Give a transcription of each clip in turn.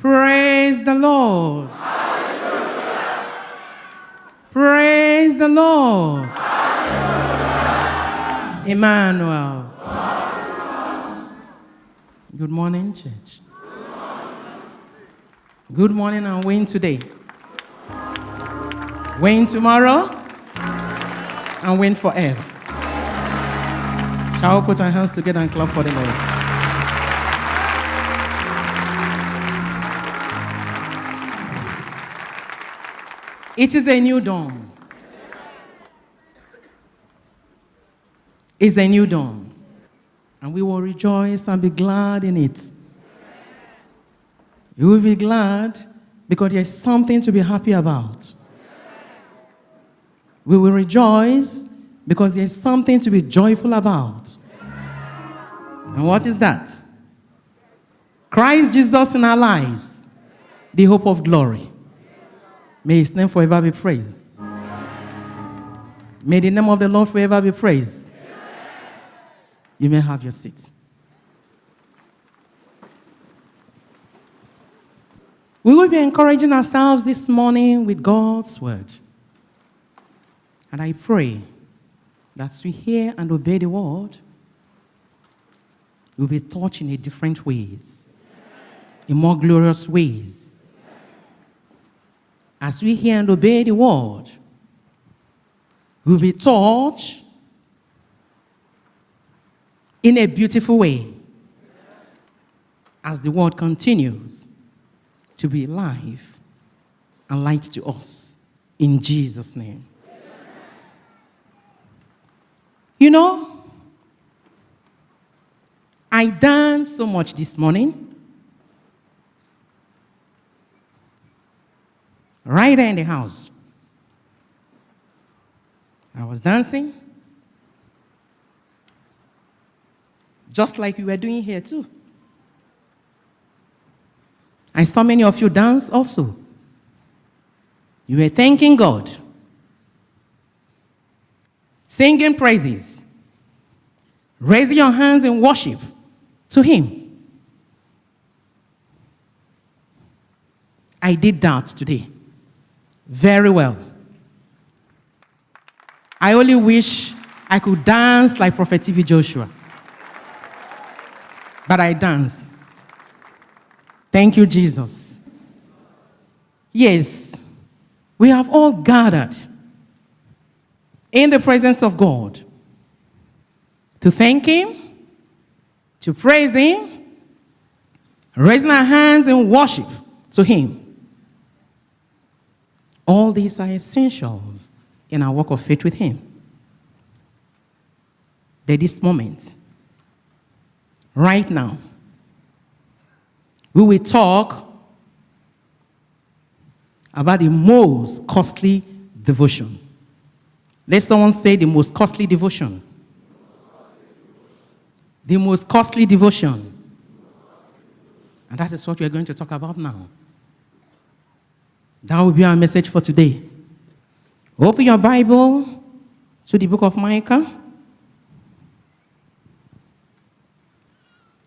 Praise the Lord. Hallelujah. Praise the Lord. Hallelujah. Emmanuel. Good morning, church. Good morning and win today. Win tomorrow and win forever. Shall we put our hands together and clap for the Lord? It is a new dawn. It's a new dawn. And we will rejoice and be glad in it. You will be glad because there's something to be happy about. We will rejoice because there's something to be joyful about. And what is that? Christ Jesus in our lives, the hope of glory. May his name forever be praised. May the name of the Lord forever be praised. You may have your seat. We will be encouraging ourselves this morning with God's word. And I pray that as we hear and obey the word, we'll be taught in a different ways, in more glorious ways. As we hear and obey the word, we'll be taught in a beautiful way as the word continues to be life and light to us in Jesus' name. You know, I danced so much this morning. Right there in the house. I was dancing. Just like we were doing here too. I saw many of you dance also. You were thanking God. Singing praises. Raising your hands in worship to him. I did that today. Very well. I only wish I could dance like Prophet T.B. Joshua. But I danced. Thank you, Jesus. Yes, we have all gathered in the presence of God to thank him, to praise him, raising our hands in worship to him. All these are essentials in our walk of faith with him. But this moment, right now, we will talk about the most costly devotion. Let someone say the most costly devotion. The most costly devotion. And that is what we are going to talk about now. That will be our message for today. Open your Bible to the book of Micah.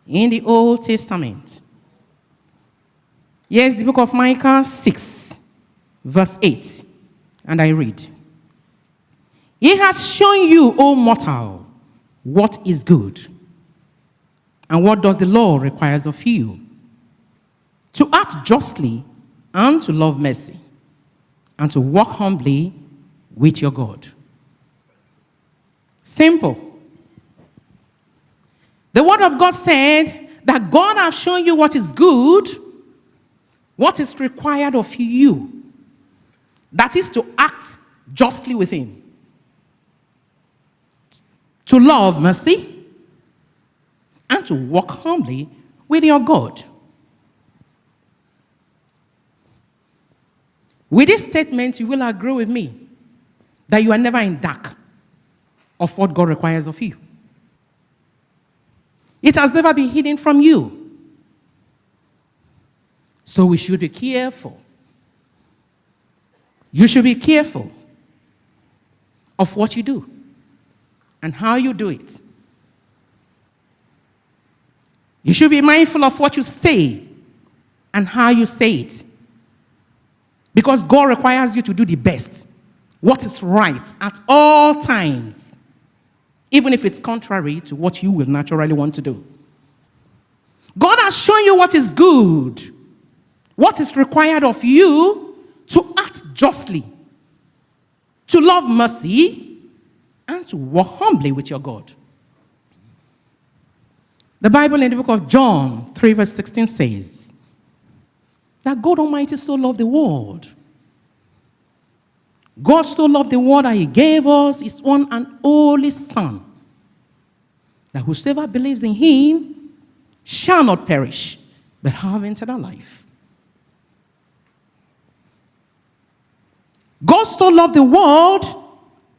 In the Old Testament. Yes, the book of Micah 6, verse 8. And I read. He has shown you, O mortal, what is good. And what does the law requires of you? To act justly and to love mercy, and to walk humbly with your God. Simple. The word of God said that God has shown you what is good, what is required of you. That is to act justly with him. To love mercy, and to walk humbly with your God. With this statement, you will agree with me that you are never in dark of what God requires of you. It has never been hidden from you. So we should be careful. You should be careful of what you do and how you do it. You should be mindful of what you say and how you say it. Because God requires you to do the best, what is right at all times, even if it's contrary to what you will naturally want to do. God has shown you what is good, what is required of you to act justly, to love mercy, and to walk humbly with your God. The Bible in the book of John 3 verse 16 says that God Almighty so loved the world. God so loved the world that he gave us his one and only Son, that whosoever believes in him shall not perish, but have eternal life. God so loved the world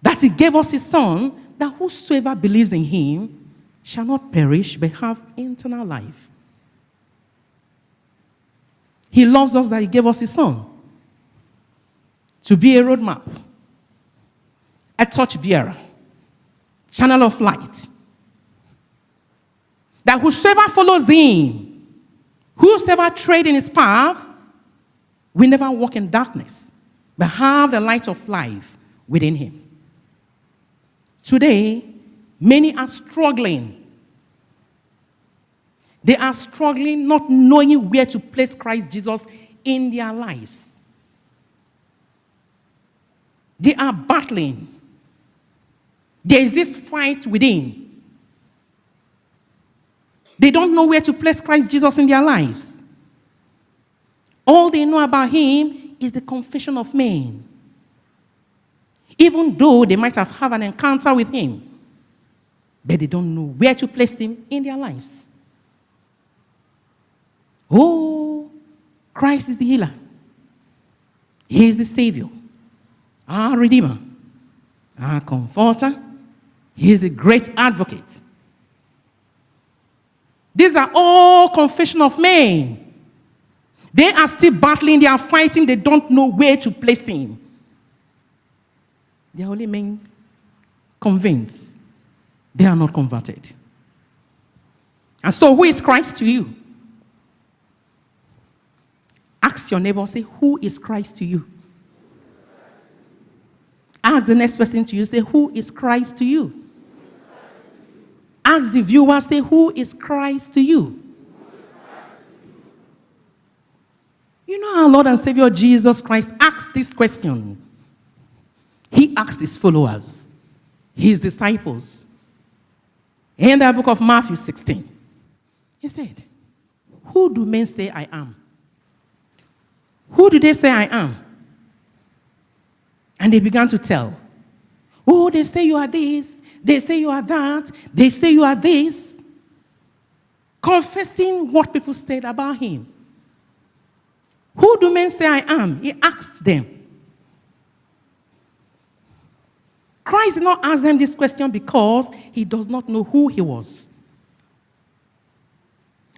that he gave us his Son, that whosoever believes in him shall not perish, but have eternal life. He loves us that he gave us his Son to be a roadmap, a torchbearer, channel of light. That whosoever follows him, whosoever tread in his path, will never walk in darkness, but have the light of life within him. Today, many are struggling. They are struggling, not knowing where to place Christ Jesus in their lives. They are battling. There is this fight within. They don't know where to place Christ Jesus in their lives. All they know about him is the confession of men. Even though they might have had an encounter with him, but they don't know where to place him in their lives. Oh, Christ is the healer. He is the Savior, our Redeemer, our Comforter. He is the great advocate. These are all confession of men. They are still battling, they are fighting, they don't know where to place him. They are only men convinced. They are not converted. And so, who is Christ to you? Ask your neighbor, say, who is Christ to you? Ask the next person to you, say, who is Christ to you? Ask the viewer, say, who is Christ to you? You know our Lord and Savior Jesus Christ asked this question. He asked his followers, his disciples, in the book of Matthew 16. He said, who do men say I am? Who do they say I am? And they began to tell. Oh, they say you are this. They say you are that. They say you are this. Confessing what people said about him. Who do men say I am? He asked them. Christ did not ask them this question because he does not know who he was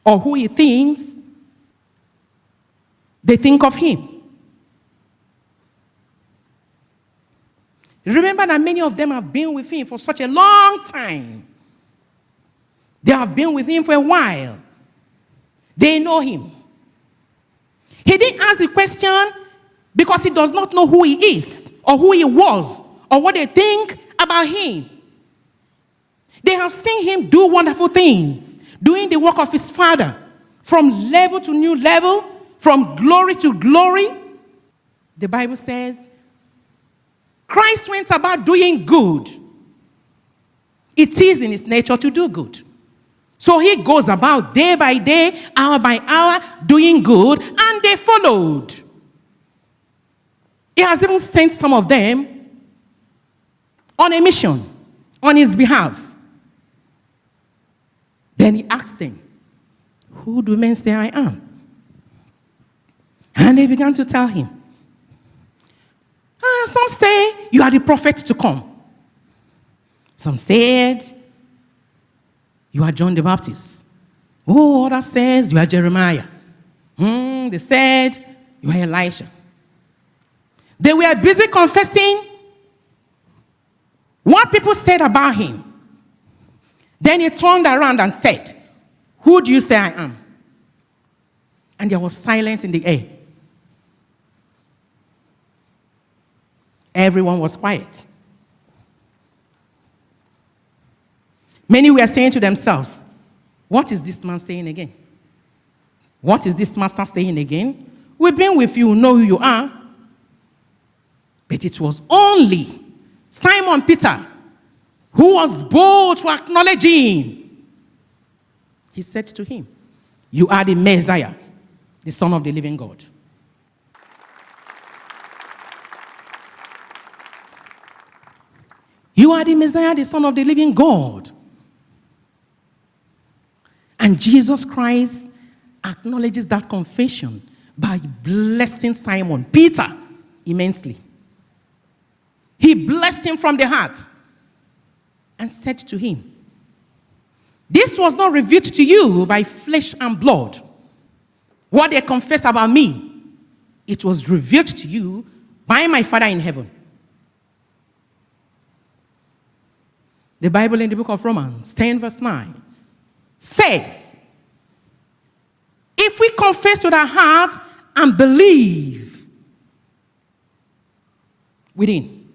or who he thinks they think of him. Remember that many of them have been with him for such a long time. They have been with him for a while. They know him. He didn't ask the question because he does not know who he is or who he was or what they think about him. They have seen him do wonderful things, doing the work of his Father, from level to new level, from glory to glory. The Bible says, Christ went about doing good. It is in his nature to do good. So he goes about day by day, hour by hour, doing good, and they followed. He has even sent some of them on a mission on his behalf. Then he asked them, who do men say I am? And they began to tell him. Some say you are the prophet to come. Some said you are John the Baptist. Oh, others says you are Jeremiah. They said you are Elisha. They were busy confessing what people said about him. Then he turned around and said, who do you say I am? And there was silence in the air. Everyone was quiet. Many were saying to themselves, what is this man saying again? What is this master saying again? We've been with you, know who you are. But it was only Simon Peter who was bold to acknowledge him. He said to him, you are the Messiah, the Son of the living God. You are the Messiah, the Son of the living God. And Jesus Christ acknowledges that confession by blessing Simon Peter immensely. He blessed him from the heart and said to him, this was not revealed to you by flesh and blood. What they confess about me, it was revealed to you by my Father in heaven. The Bible in the book of Romans 10 verse 9 says, if we confess with our heart and believe within,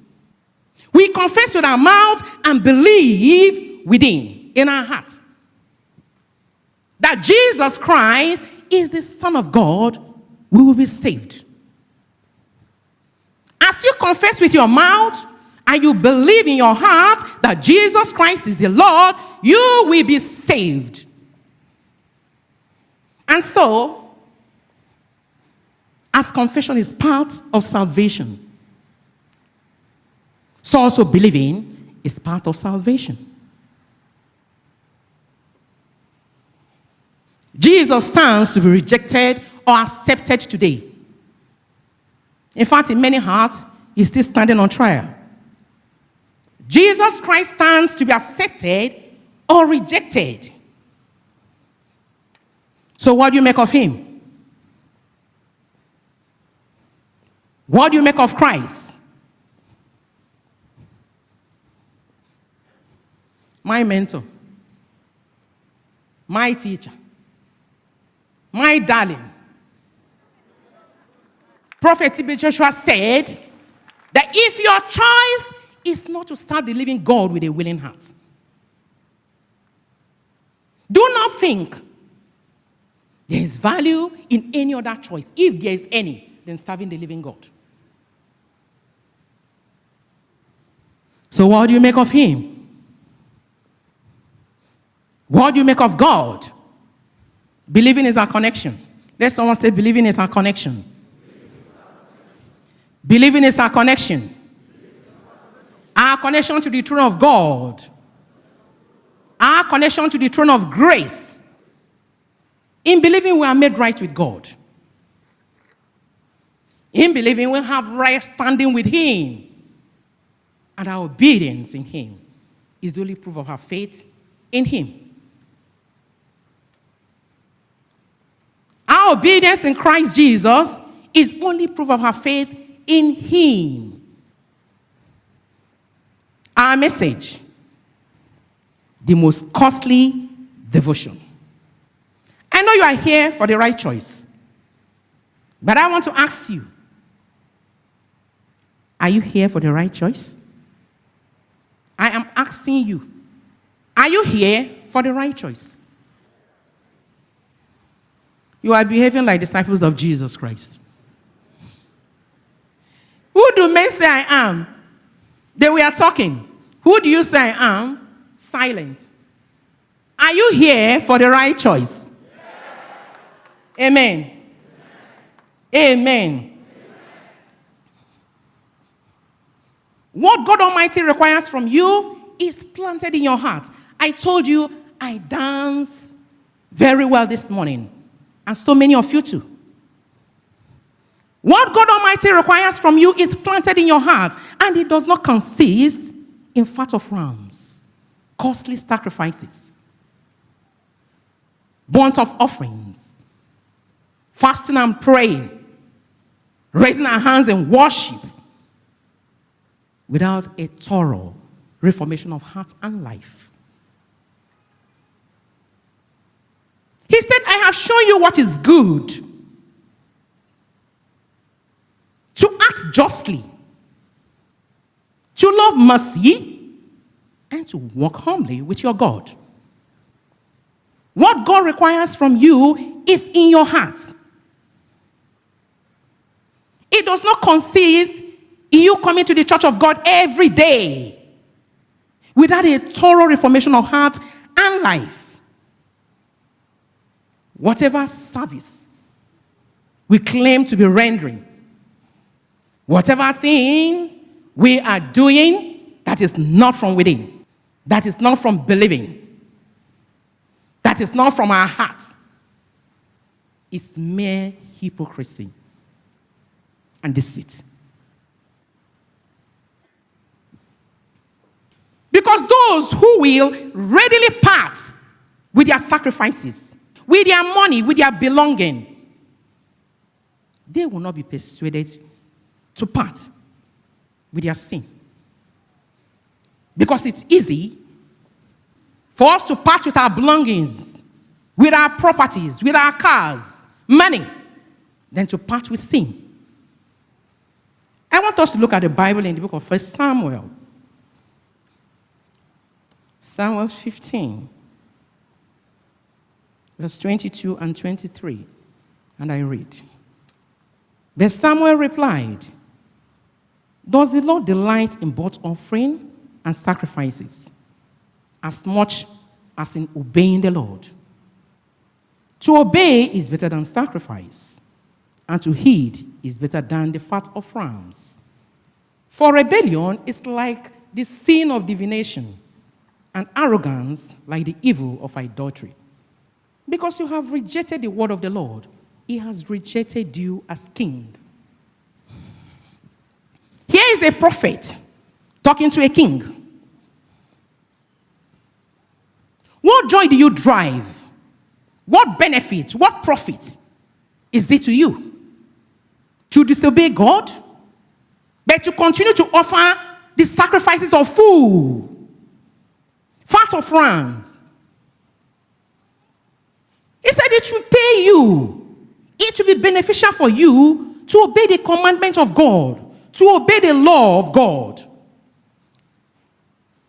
we confess with our mouth and believe within, in our hearts, that Jesus Christ is the Son of God, we will be saved. As you confess with your mouth and you believe in your heart that Jesus Christ is the Lord, you will be saved. And so, as confession is part of salvation, so also believing is part of salvation. Jesus stands to be rejected or accepted today. In fact, in many hearts, he's still standing on trial. Jesus Christ stands to be accepted or rejected. So what do you make of him? What do you make of Christ? My mentor, my teacher, my darling. Prophet T.B. Joshua said that if your choice is not to serve the living God with a willing heart, do not think there is value in any other choice, if there is any, than serving the living God. So what do you make of him? What do you make of God? Believing is our connection. Let someone say, believing is our connection. Believing is our connection. Our connection to the throne of God. Our connection to the throne of grace. In believing, we are made right with God. In believing, we have right standing with him. And our obedience in him is the only proof of our faith in him. Our obedience in Christ Jesus is only proof of our faith in him. Our message, the most costly devotion. I know you are here for the right choice, but I want to ask you, are you here for the right choice? I am asking you, are you here for the right choice? You are behaving like disciples of Jesus Christ. Who do men say I am? They were talking. Who do you say I am? Silent. Are you here for the right choice? Yes. Amen. Amen. Amen. What God Almighty requires from you is planted in your heart. I told you I dance very well this morning. And so many of you too. What God Almighty requires from you is planted in your heart. And it does not consist in fat of rams, costly sacrifices, burnt of offerings, fasting and praying, raising our hands in worship, without a thorough reformation of heart and life. He said, I have shown you what is good. justly, to love mercy, and to walk humbly with your God. What God requires from you is in your heart. It does not consist in you coming to the church of God every day without a thorough reformation of heart and life. Whatever service we claim to be rendering, whatever things we are doing that is not from within, that is not from believing, that is not from our heart, is mere hypocrisy and deceit. Because those who will readily part with their sacrifices, with their money, with their belonging, they will not be persuaded to part with their sin. Because it's easy for us to part with our belongings, with our properties, with our cars, money, than to part with sin. I want us to look at the Bible in the book of 1 Samuel. Samuel 15, verse 22 and 23. And I read. But Samuel replied, does the Lord delight in burnt offering and sacrifices as much as in obeying the Lord? To obey is better than sacrifice, and to heed is better than the fat of rams. For rebellion is like the sin of divination, and arrogance like the evil of idolatry. Because you have rejected the word of the Lord, he has rejected you as king. Here is a prophet talking to a king. What joy do you drive? What benefit, what profit is it to you? To disobey God, but to continue to offer the sacrifices of food, fat of rams. He said it will pay you. It will be beneficial for you to obey the commandment of God, to obey the law of God.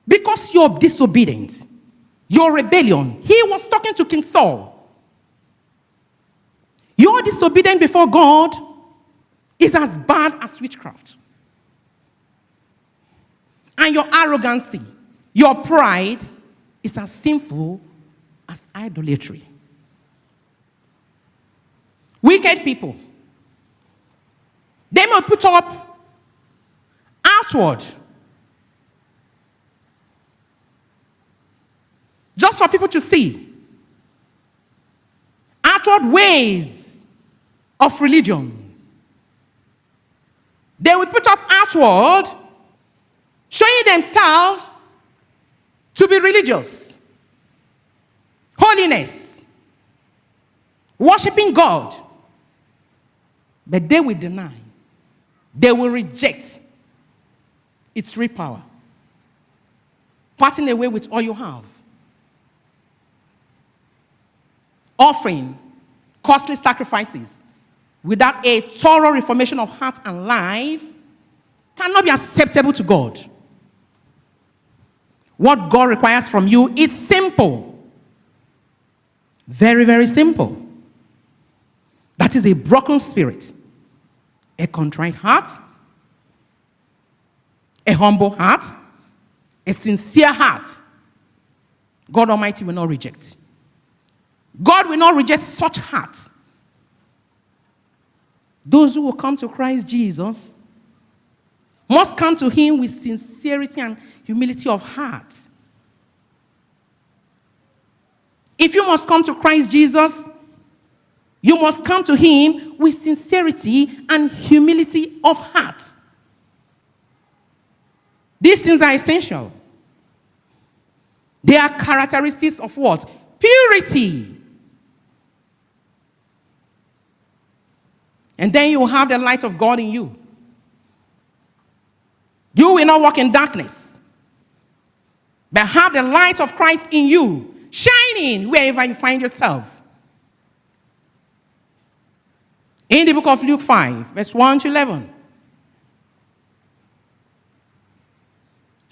Because you're disobedient, your rebellion. He was talking to King Saul. Your disobedience before God is as bad as witchcraft. And your arrogancy, your pride is as sinful as idolatry. Wicked people, they may put up outward just for people to see. Outward ways of religion. They will put up outward, showing themselves to be religious, holiness, worshiping God. But they will deny. They will reject its real power. Parting away with all you have. Offering costly sacrifices without a thorough reformation of heart and life cannot be acceptable to God. What God requires from you is simple. Very, very simple. That is a broken spirit, a contrite heart, a humble heart, a sincere heart. God Almighty will not reject. God will not reject such hearts. Those who will come to Christ Jesus must come to him with sincerity and humility of heart. If you must come to Christ Jesus, you must come to him with sincerity and humility of heart. These things are essential. They are characteristics of what? Purity. And then you will have the light of God in you. You will not walk in darkness, but have the light of Christ in you, shining wherever you find yourself. In the book of Luke 5, verse 1 to 11,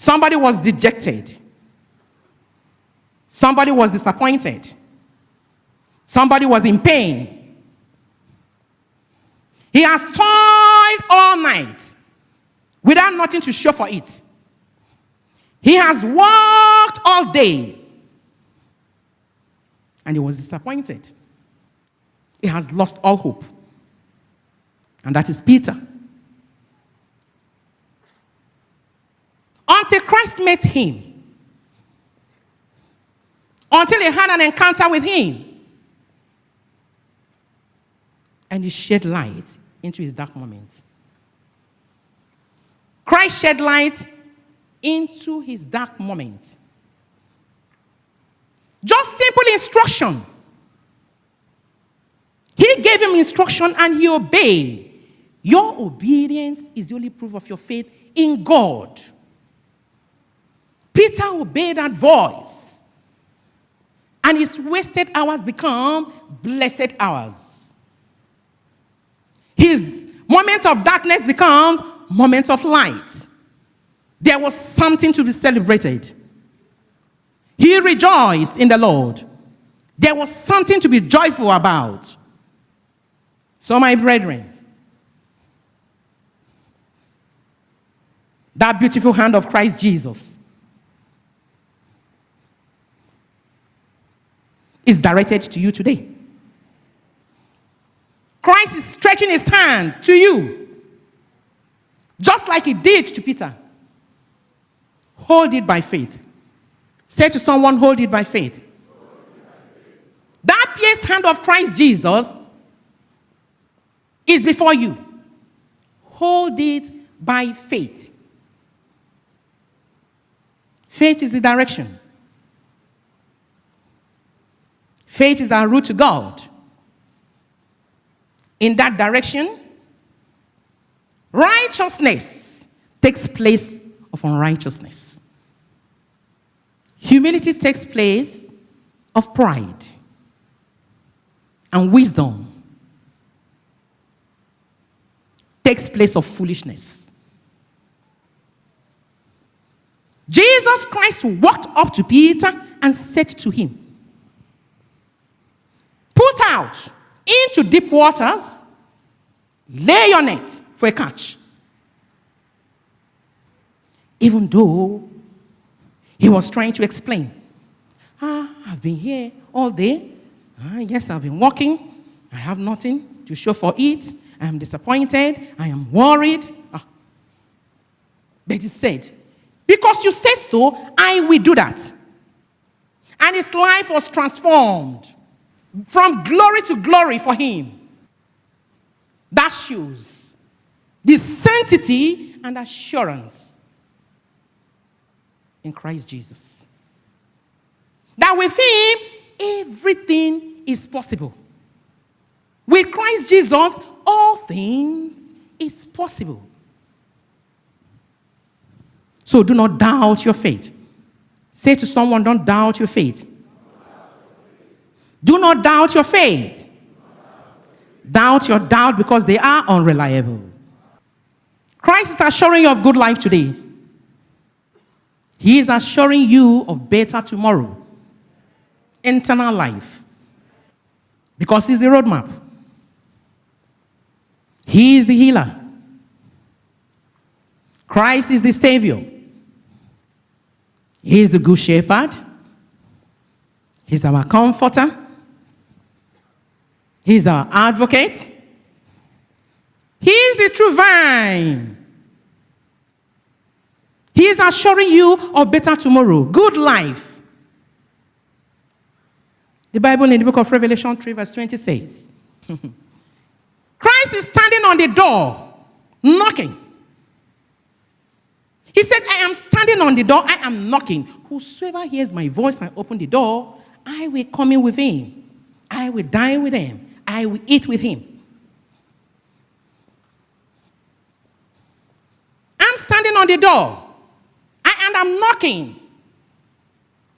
Somebody was dejected. Somebody was disappointed. Somebody was in pain. He has toiled all night without nothing to show for it. He has worked all day and he was disappointed. He has lost all hope. And that is Peter. Until Christ met him. Until he had an encounter with him. And he shed light into his dark moment. Christ shed light into his dark moment. Just simple instruction. He gave him instruction and he obeyed. Your obedience is the only proof of your faith in God. Peter obeyed that voice. And his wasted hours become blessed hours. His moment of darkness becomes moment of light. There was something to be celebrated. He rejoiced in the Lord. There was something to be joyful about. So, my brethren, that beautiful hand of Christ Jesus is directed to you today. Christ is stretching his hand to you, just like he did to Peter. Hold it by faith. Say to someone, hold it by faith. That pierced hand of Christ Jesus is before you. Hold it by faith. Faith is the direction. Faith is our route to God. In that direction, righteousness takes place of unrighteousness. Humility takes place of pride. And wisdom takes place of foolishness. Jesus Christ walked up to Peter and said to him, put out into deep waters, lay your net for a catch. Even though he was trying to explain, I've been here all day. Yes, I've been walking. I have nothing to show for it. I am disappointed. I am worried. But he said, because you say so, I will do that. And his life was transformed from glory to glory for him. That shows the sanctity and assurance in Christ Jesus. That with him, everything is possible. With Christ Jesus, all things is possible. So do not doubt your faith. Say to someone, don't doubt your faith. Do not doubt your faith. Doubt your doubt because they are unreliable. Christ is assuring you of good life today. He is assuring you of better tomorrow. Eternal life. Because he's the roadmap. He is the healer. Christ is the Savior. He is the good shepherd. He's our comforter. He's our advocate. He is the true vine. He is assuring you of better tomorrow, good life. The Bible in the book of Revelation 3 verse 20 says, Christ is standing on the door, knocking. He said, I am standing on the door, I am knocking. Whosoever hears my voice and open the door, I will come in with him. I will dine with him. I will eat with him. I'm standing on the door. And I'm knocking.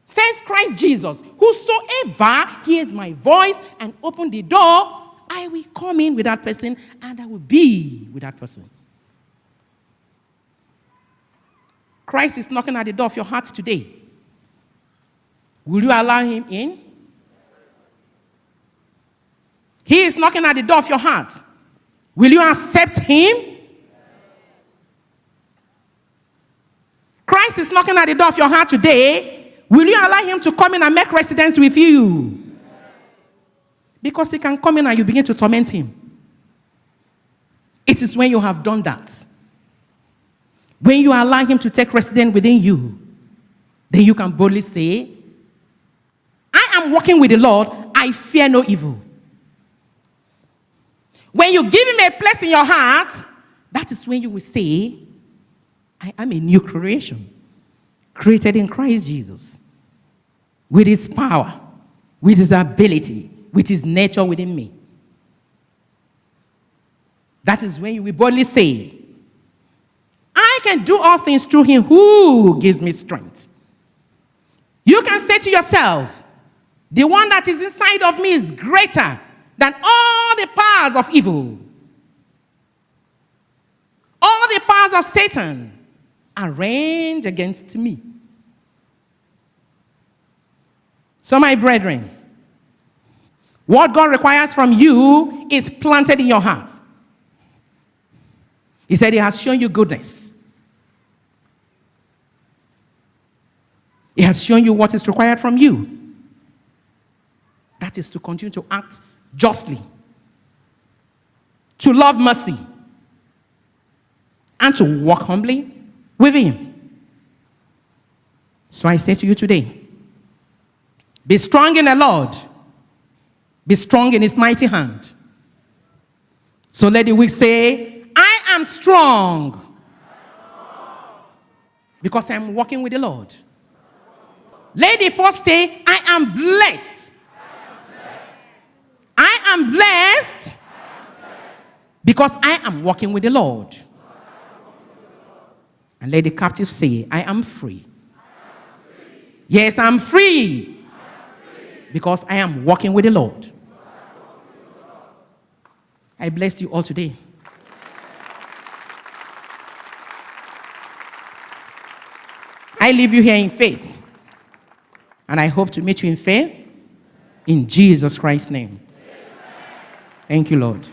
Says Christ Jesus, whosoever hears my voice and open the door, I will come in with that person and I will be with that person. Christ is knocking at the door of your heart today. Will you allow him in? He is knocking at the door of your heart. Will you accept him? Christ is knocking at the door of your heart today. Will you allow him to come in and make residence with you? Because he can come in and you begin to torment him. It is when you have done that, when you allow him to take residence within you, then you can boldly say, I am walking with the Lord, I fear no evil. When you give him a place in your heart, that is when you will say, I am a new creation, created in Christ Jesus, with his power, with his ability, with his nature within me. That is when you will boldly say, I can do all things through him who gives me strength. You can say to yourself, the one that is inside of me is greater than all the powers of evil. All the powers of Satan are arranged against me. So, my brethren, what God requires from you is planted in your heart. He said he has shown you goodness. He has shown you what is required from you. That is to continue to act justly, to love mercy, and to walk humbly with him. So I say to you today, be strong in the Lord. Be strong in his mighty hand. So let the weak say, I am strong. Because I am walking with the Lord. Let the poor say, I am blessed. I am blessed because I am walking with the Lord. And let the captive say, I am free. Yes, I'm free because I am walking with the Lord. I bless you all today. I leave you here in faith. And I hope to meet you in faith in Jesus Christ's name. Thank you, Lord.